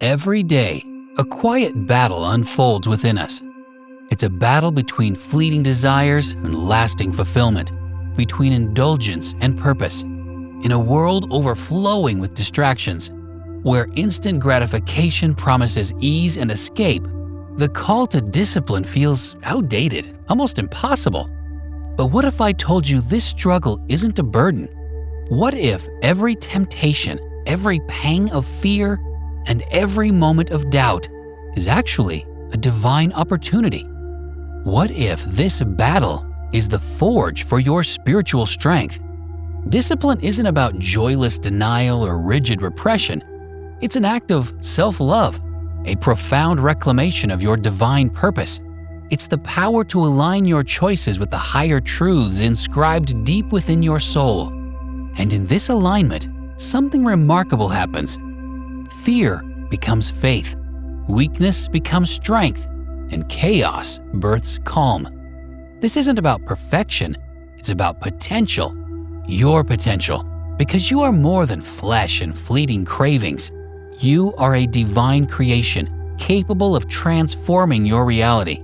Every day, a quiet battle unfolds within us. It's a battle between fleeting desires and lasting fulfillment, between indulgence and purpose. In a world overflowing with distractions, where instant gratification promises ease and escape, the call to discipline feels outdated, almost impossible. But what if I told you this struggle isn't a burden? What if every temptation, every pang of fear, and every moment of doubt is actually a divine opportunity? What if this battle is the forge for your spiritual strength? Discipline isn't about joyless denial or rigid repression. It's an act of self-love, a profound reclamation of your divine purpose. It's the power to align your choices with the higher truths inscribed deep within your soul. And in this alignment, something remarkable happens. Fear becomes faith, weakness becomes strength, and chaos births calm. This isn't about perfection, it's about potential, your potential, because you are more than flesh and fleeting cravings. You are a divine creation, capable of transforming your reality.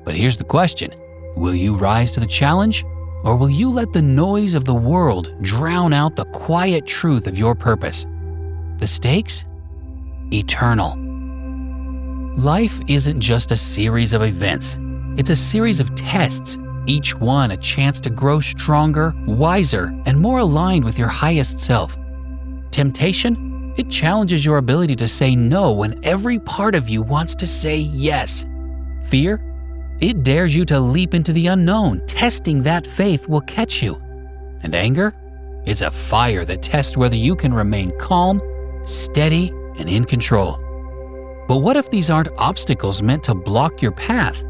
But here's the question: will you rise to the challenge, or will you let the noise of the world drown out the quiet truth of your purpose? The stakes? Eternal. Life isn't just a series of events. It's a series of tests, each one a chance to grow stronger, wiser, and more aligned with your highest self. Temptation? It challenges your ability to say no when every part of you wants to say yes. Fear? It dares you to leap into the unknown, testing that faith will catch you. And anger? It's a fire that tests whether you can remain calm, steady, and in control. But what if these aren't obstacles meant to block your path?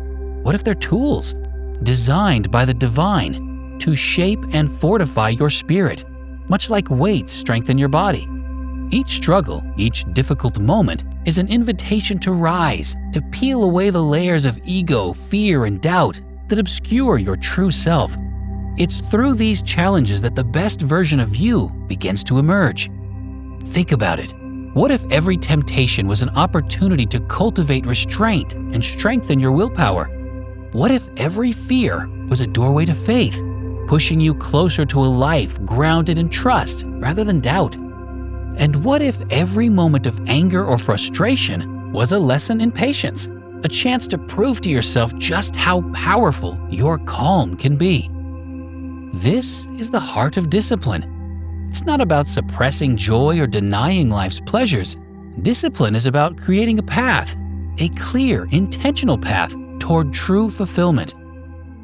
What if they're tools, designed by the divine, to shape and fortify your spirit, much like weights strengthen your body? Each struggle, each difficult moment is an invitation to rise, to peel away the layers of ego, fear, and doubt that obscure your true self. It's through these challenges that the best version of you begins to emerge. Think about it. What if every temptation was an opportunity to cultivate restraint and strengthen your willpower? What if every fear was a doorway to faith, pushing you closer to a life grounded in trust rather than doubt? And what if every moment of anger or frustration was a lesson in patience, a chance to prove to yourself just how powerful your calm can be? This is the heart of discipline. It's not about suppressing joy or denying life's pleasures. Discipline is about creating a path, a clear, intentional path toward true fulfillment.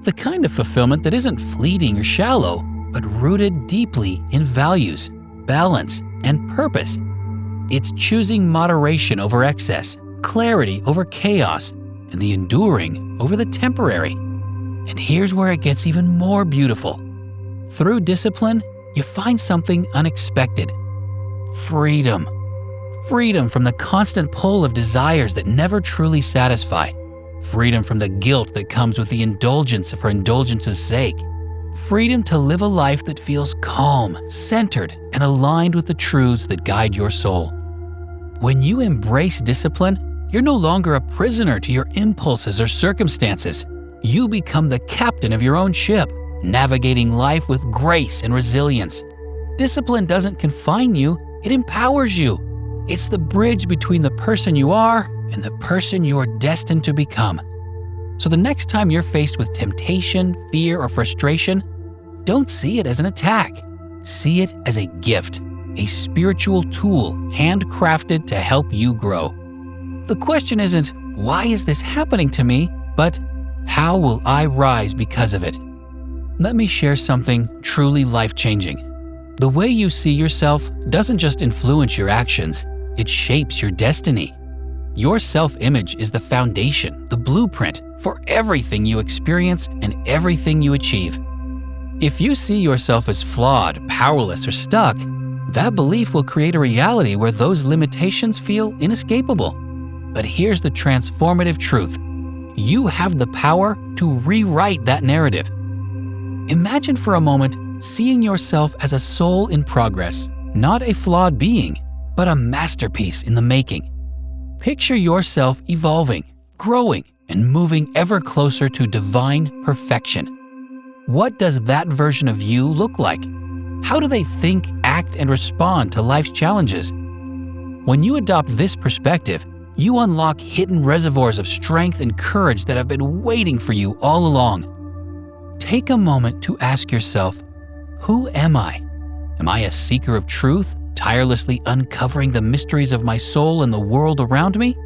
The kind of fulfillment that isn't fleeting or shallow, but rooted deeply in values, balance, and purpose. It's choosing moderation over excess, clarity over chaos, and the enduring over the temporary. And here's where it gets even more beautiful. Through discipline, you find something unexpected. Freedom. Freedom from the constant pull of desires that never truly satisfy. Freedom from the guilt that comes with the indulgence for indulgence's sake. Freedom to live a life that feels calm, centered, and aligned with the truths that guide your soul. When you embrace discipline, you're no longer a prisoner to your impulses or circumstances. You become the captain of your own ship, navigating life with grace and resilience. Discipline doesn't confine you, it empowers you. It's the bridge between the person you are and the person you're destined to become. So the next time you're faced with temptation, fear, or frustration, don't see it as an attack. See it as a gift, a spiritual tool handcrafted to help you grow. The question isn't, why is this happening to me? But how will I rise because of it? Let me share something truly life-changing. The way you see yourself doesn't just influence your actions, it shapes your destiny. Your self-image is the foundation, the blueprint for everything you experience and everything you achieve. If you see yourself as flawed, powerless, or stuck, that belief will create a reality where those limitations feel inescapable. But here's the transformative truth. You have the power to rewrite that narrative. Imagine for a moment seeing yourself as a soul in progress, not a flawed being, but a masterpiece in the making. Picture yourself evolving, growing, and moving ever closer to divine perfection. What does that version of you look like? How do they think, act, and respond to life's challenges? When you adopt this perspective, you unlock hidden reservoirs of strength and courage that have been waiting for you all along. Take a moment to ask yourself, who am I? Am I a seeker of truth, tirelessly uncovering the mysteries of my soul and the world around me?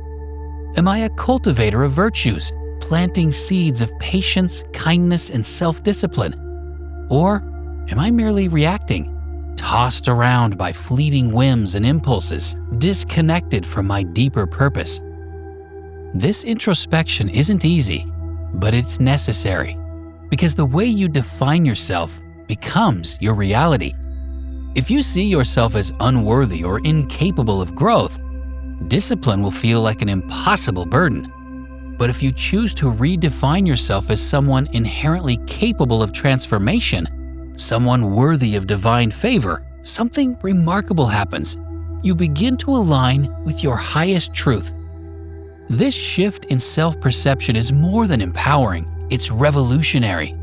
Am I a cultivator of virtues, planting seeds of patience, kindness, and self-discipline? Or am I merely reacting, tossed around by fleeting whims and impulses, disconnected from my deeper purpose? This introspection isn't easy, but it's necessary, because the way you define yourself becomes your reality. If you see yourself as unworthy or incapable of growth, discipline will feel like an impossible burden. But if you choose to redefine yourself as someone inherently capable of transformation, someone worthy of divine favor, something remarkable happens. You begin to align with your highest truth. This shift in self-perception is more than empowering, it's revolutionary.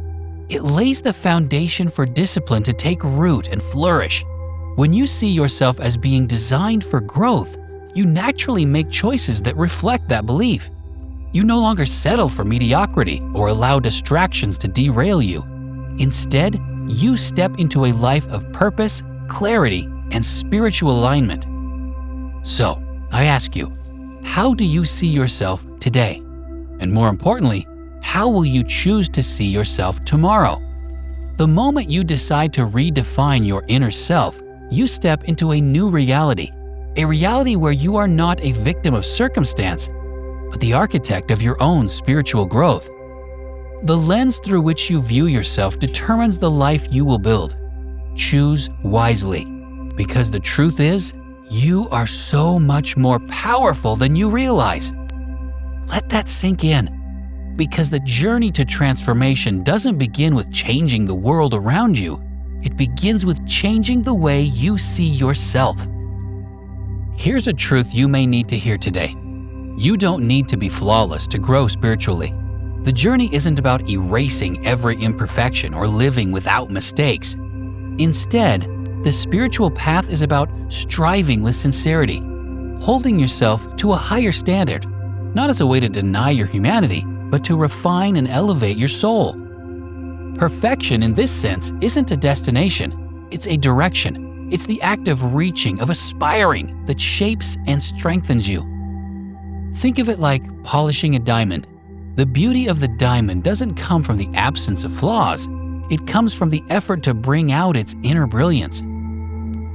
It lays the foundation for discipline to take root and flourish. When you see yourself as being designed for growth, you naturally make choices that reflect that belief. You no longer settle for mediocrity or allow distractions to derail you. Instead, you step into a life of purpose, clarity, and spiritual alignment. So, I ask you, how do you see yourself today? And more importantly, how will you choose to see yourself tomorrow? The moment you decide to redefine your inner self, you step into a new reality, a reality where you are not a victim of circumstance, but the architect of your own spiritual growth. The lens through which you view yourself determines the life you will build. Choose wisely, because the truth is, you are so much more powerful than you realize. Let that sink in, because the journey to transformation doesn't begin with changing the world around you. It begins with changing the way you see yourself. Here's a truth you may need to hear today. You don't need to be flawless to grow spiritually. The journey isn't about erasing every imperfection or living without mistakes. Instead, the spiritual path is about striving with sincerity, holding yourself to a higher standard, not as a way to deny your humanity, but to refine and elevate your soul. Perfection in this sense isn't a destination, it's a direction. It's the act of reaching, of aspiring, that shapes and strengthens you. Think of it like polishing a diamond. The beauty of the diamond doesn't come from the absence of flaws. It comes from the effort to bring out its inner brilliance.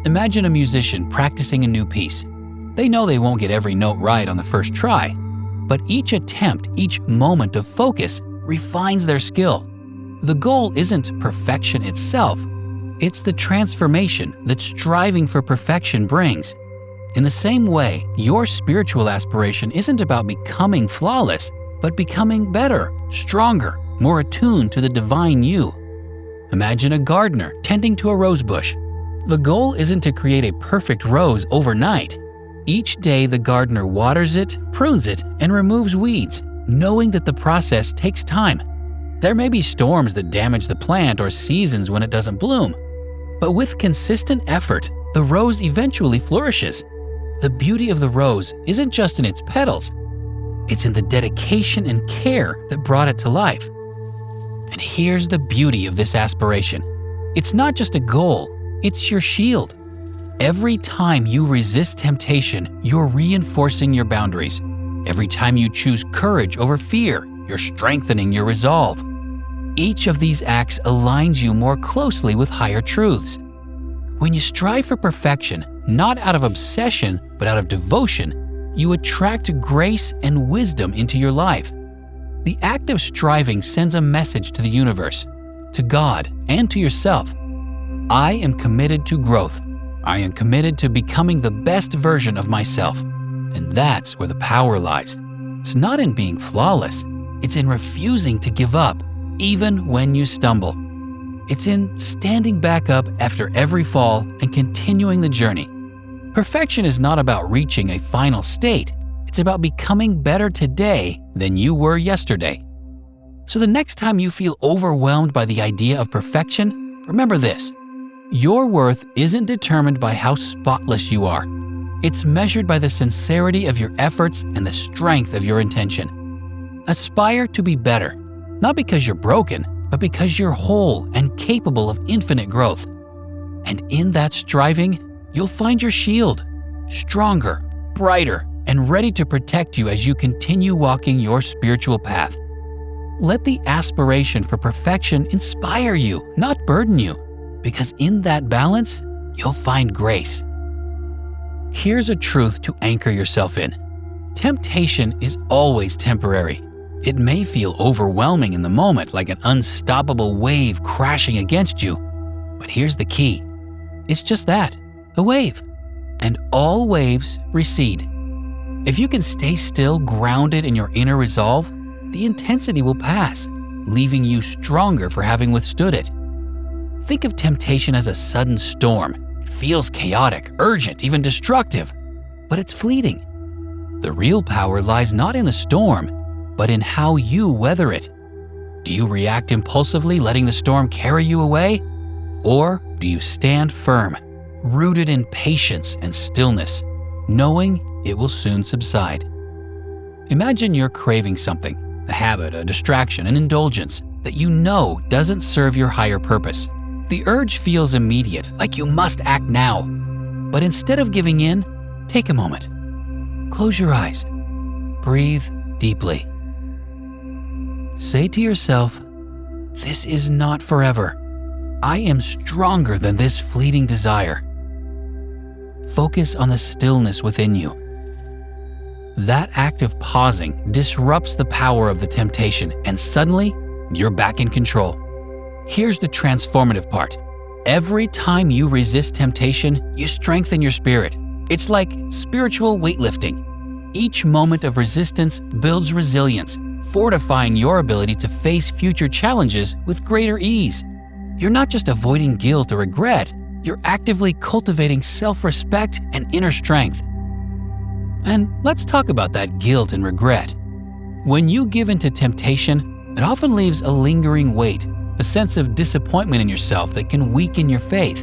Imagine a musician practicing a new piece. They know they won't get every note right on the first try, but each attempt, each moment of focus refines their skill. The goal isn't perfection itself, it's the transformation that striving for perfection brings. In the same way, your spiritual aspiration isn't about becoming flawless, but becoming better, stronger, more attuned to the divine you. Imagine a gardener tending to a rose bush. The goal isn't to create a perfect rose overnight. Each day the gardener waters it, prunes it, and removes weeds, knowing that the process takes time. There may be storms that damage the plant or seasons when it doesn't bloom. But with consistent effort, the rose eventually flourishes. The beauty of the rose isn't just in its petals, it's in the dedication and care that brought it to life. And here's the beauty of this aspiration. It's not just a goal, it's your shield. Every time you resist temptation, you're reinforcing your boundaries. Every time you choose courage over fear, you're strengthening your resolve. Each of these acts aligns you more closely with higher truths. When you strive for perfection, not out of obsession, but out of devotion, you attract grace and wisdom into your life. The act of striving sends a message to the universe, to God, and to yourself. I am committed to growth. I am committed to becoming the best version of myself. And that's where the power lies. It's not in being flawless. It's in refusing to give up, even when you stumble. It's in standing back up after every fall and continuing the journey. Perfection is not about reaching a final state. It's about becoming better today than you were yesterday. So the next time you feel overwhelmed by the idea of perfection, remember this. Your worth isn't determined by how spotless you are. It's measured by the sincerity of your efforts and the strength of your intention. Aspire to be better, not because you're broken, but because you're whole and capable of infinite growth. And in that striving, you'll find your shield, stronger, brighter, and ready to protect you as you continue walking your spiritual path. Let the aspiration for perfection inspire you, not burden you, because in that balance, you'll find grace. Here's a truth to anchor yourself in. Temptation is always temporary. It may feel overwhelming in the moment, like an unstoppable wave crashing against you. But here's the key. It's just that, a wave. And all waves recede. If you can stay still, grounded in your inner resolve, the intensity will pass, leaving you stronger for having withstood it. Think of temptation as a sudden storm. It feels chaotic, urgent, even destructive, but it's fleeting. The real power lies not in the storm, but in how you weather it. Do you react impulsively, letting the storm carry you away? Or do you stand firm, rooted in patience and stillness, knowing it will soon subside? Imagine you're craving something, a habit, a distraction, an indulgence that you know doesn't serve your higher purpose. The urge feels immediate, like you must act now. But instead of giving in, take a moment. Close your eyes. Breathe deeply. Say to yourself, "This is not forever. I am stronger than this fleeting desire." Focus on the stillness within you. That act of pausing disrupts the power of the temptation, and suddenly, you're back in control. Here's the transformative part. Every time you resist temptation, you strengthen your spirit. It's like spiritual weightlifting. Each moment of resistance builds resilience, fortifying your ability to face future challenges with greater ease. You're not just avoiding guilt or regret, you're actively cultivating self-respect and inner strength. And let's talk about that guilt and regret. When you give in to temptation, it often leaves a lingering weight, a sense of disappointment in yourself that can weaken your faith.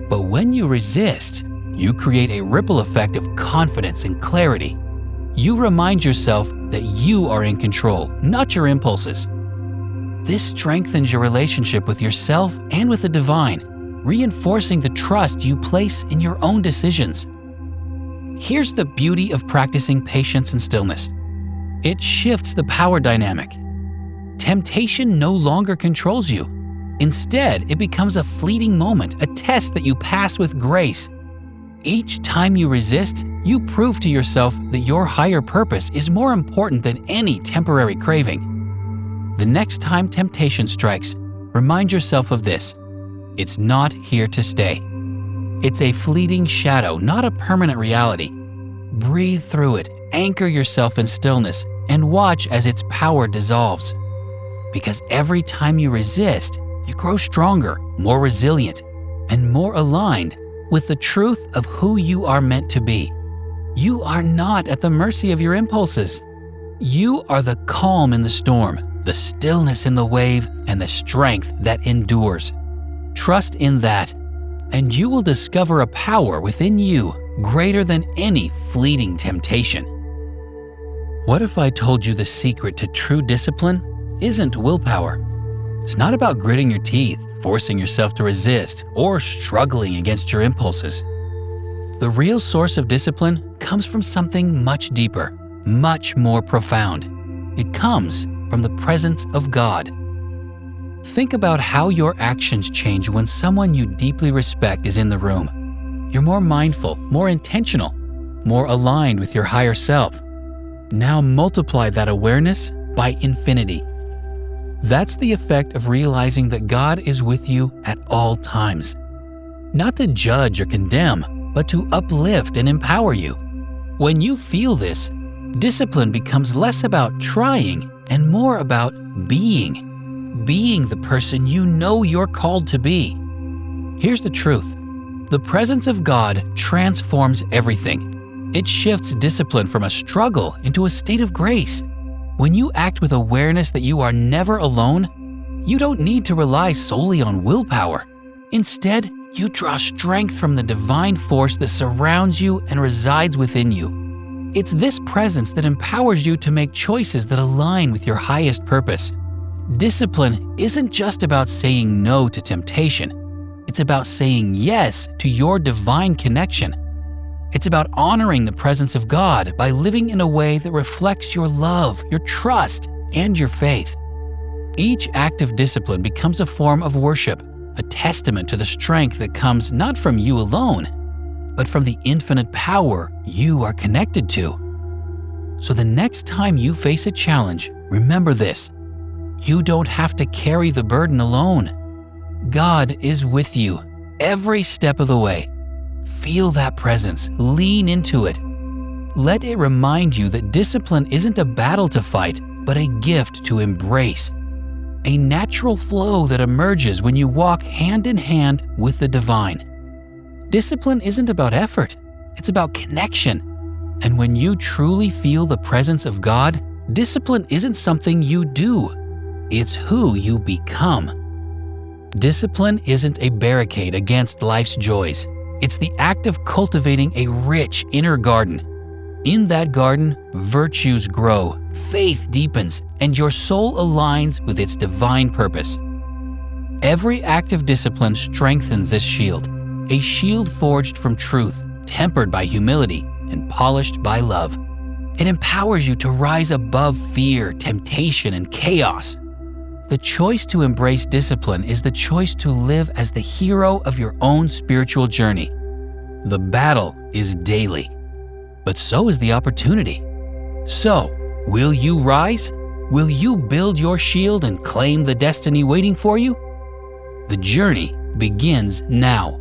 But when you resist, you create a ripple effect of confidence and clarity. You remind yourself that you are in control, not your impulses. This strengthens your relationship with yourself and with the divine, reinforcing the trust you place in your own decisions. Here's the beauty of practicing patience and stillness. It shifts the power dynamic. Temptation no longer controls you. Instead, it becomes a fleeting moment, a test that you pass with grace. Each time you resist, you prove to yourself that your higher purpose is more important than any temporary craving. The next time temptation strikes, remind yourself of this. It's not here to stay. It's a fleeting shadow, not a permanent reality. Breathe through it, anchor yourself in stillness, and watch as its power dissolves. Because every time you resist, you grow stronger, more resilient, and more aligned with the truth of who you are meant to be. You are not at the mercy of your impulses. You are the calm in the storm, the stillness in the wave, and the strength that endures. Trust in that, and you will discover a power within you greater than any fleeting temptation. What if I told you the secret to true discipline isn't willpower? It's not about gritting your teeth, forcing yourself to resist, or struggling against your impulses. The real source of discipline comes from something much deeper, much more profound. It comes from the presence of God. Think about how your actions change when someone you deeply respect is in the room. You're more mindful, more intentional, more aligned with your higher self. Now multiply that awareness by infinity. That's the effect of realizing that God is with you at all times. Not to judge or condemn, but to uplift and empower you. When you feel this, discipline becomes less about trying and more about being the person you know you're called to be. Here's the truth. The presence of God transforms everything. It shifts discipline from a struggle into a state of grace. When you act with awareness that you are never alone, you don't need to rely solely on willpower. Instead, you draw strength from the divine force that surrounds you and resides within you. It's this presence that empowers you to make choices that align with your highest purpose. Discipline isn't just about saying no to temptation. It's about saying yes to your divine connection. It's about honoring the presence of God by living in a way that reflects your love, your trust, and your faith. Each act of discipline becomes a form of worship, a testament to the strength that comes not from you alone, but from the infinite power you are connected to. So the next time you face a challenge, remember this: you don't have to carry the burden alone. God is with you every step of the way. Feel that presence, lean into it. Let it remind you that discipline isn't a battle to fight, but a gift to embrace. A natural flow that emerges when you walk hand in hand with the divine. Discipline isn't about effort, it's about connection. And when you truly feel the presence of God, discipline isn't something you do, it's who you become. Discipline isn't a barricade against life's joys. It's the act of cultivating a rich inner garden. In that garden, virtues grow, faith deepens, and your soul aligns with its divine purpose. Every act of discipline strengthens this shield, a shield forged from truth, tempered by humility, and polished by love. It empowers you to rise above fear, temptation, and chaos. The choice to embrace discipline is the choice to live as the hero of your own spiritual journey. The battle is daily, but so is the opportunity. So, will you rise? Will you build your shield and claim the destiny waiting for you? The journey begins now.